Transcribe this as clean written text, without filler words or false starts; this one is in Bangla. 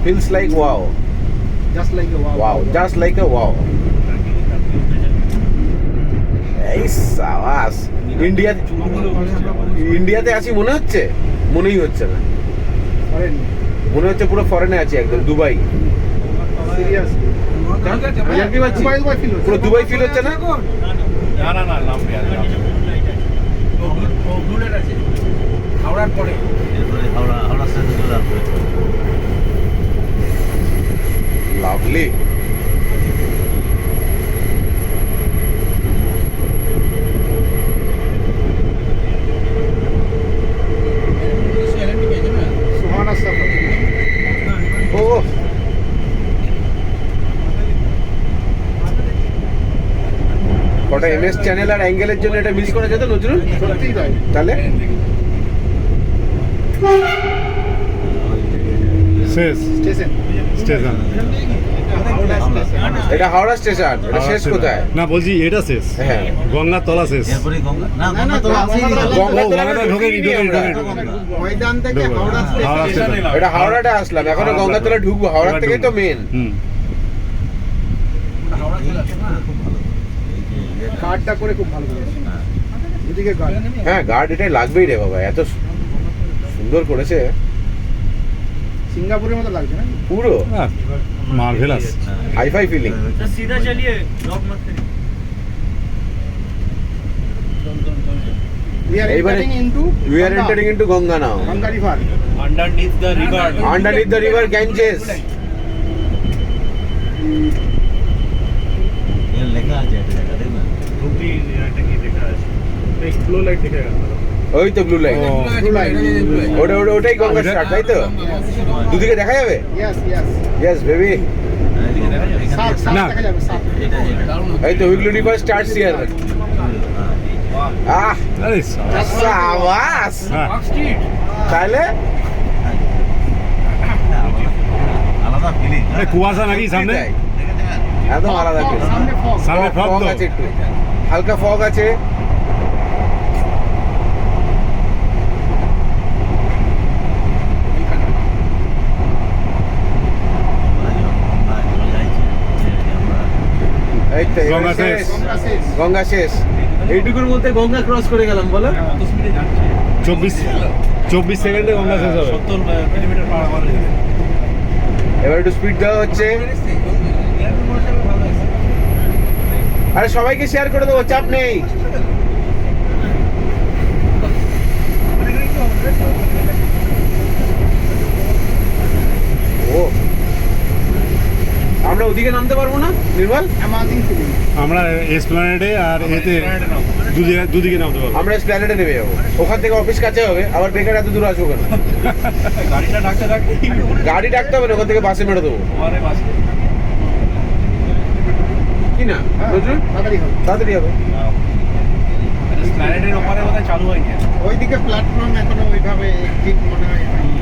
feels like wow. Just like a wow. Wow, just like a wow. এই সাবাস। ইন্ডিয়াতে আছি মনে হচ্ছে? মনেই হচ্ছে না, মনে হচ্ছে পুরো ফরেনে আছি, একদম দুবাই। পুরো দুবাই ফিল হচ্ছে না? হাওড়ার পরে হাওড়া স্টেশন চলে আসবে। লাভলি। সুহানা সফর। ও কটা এমএস চ্যানেল আর অ্যাঙ্গেলের জন্য এটা মিস করা যেত নজরুল? সত্যিই তাই। তাহলে শেষ স্টেশন স্টেশন। এটা হাওড়া স্টেশন, এটা শেষ কোথায়? না বলছি এটা শেষ, হ্যাঁ গঙ্গার তলা শেষ। এরপরে গঙ্গা না, গঙ্গা তো না, আছেই। গঙ্গা তো গঙ্গাটা ঢোকেনি, ময়দান থেকে হাওড়া হাওড়া স্টেশন। স্টেশন। এটা হাওড়াটা আসলাম, এখনো গঙ্গাতলা ঢুকবো, হাওড়া থেকেই তো মেন। কার্ডটা করে খুব ভালো করেছে। এদিকে গার্ড। হ্যাঁ গার্ড এটাই লাগবেই রে বাবা, এত সুন্দর করেছে সিঙ্গাপুরের মতো লাগছে না? পুরো মার্ভেলাস। Hi fi feeling. सीधा चलिए ड्रॉप मत करिए We are এইবারে entering into we are entering into Ganga now. Ganga river. underneath the river Underneath the river Ganges. এর লেখা আছে একটা জায়গা, দেখবেন? रूपी এটা কি লেখা আছে एक ब्लू लाइट दिखेगा ওই তো ব্লু লাইন, Blue line. ওটা ওটাই গঙ্গা স্টার্ট, তাই তো? দুদিকে দেখা যাবে? Yes, yes. Yes baby. সাত সাত না। দেখা যাবে সাত। এটা এই তো উইগলি রিভার স্টার্টস হিয়ার। আহ আরে সাবাস। হ্যাঁ তাহলে আলাদা ফিলিং। এই কুয়াশা নাকি সামনে? তাই। একদম আলাদা feel। সামনে fog। সামনে ফগ ফগ তো। আছে একটু, হালকা ফগ আছে। এই তো এবার গঙ্গা শেষ। শেষ, গঙ্গা শেষ। গঙ্গা শেষ। এইটুকুর মধ্যে গঙ্গা ক্রস করে গেলাম বলো। 24 সেকেন্ডে গঙ্গা শেষ হবে। 70 কিলোমিটার পার আওয়ার এবার একটু স্পিড দেওয়া হচ্ছে। আরে সবাইকে শেয়ার করে দেবো, চাপ নেই। ও আমরা ওদিকে নামতে পারবো না নির্মল? Amazing feeling. আমরা এসপ্ল্যানেডে আর এতে দুদিকে নামতে পারবো। আমরা স্প্ল্যানেডে নেমে যাবো, ওখান থেকে অফিস কাছে হবে, আবার বেকার এত দূর আসবো কেন? গাড়িটা ডাকতে ডাকতে গাড়ি ডাকতে হবে না, ওখান থেকে বাসে মেরে দেবো। আমারে বাসে কি না নজরুল? তাড়াতাড়ি হবে। তাড়াতাড়ি হবে। প্ল্যানেটের ওপারে বোধহয় চালু হয়নি ওইদিকে প্ল্যাটফর্ম এখনো ওইভাবে ঠিক মনে হয় হয়নি।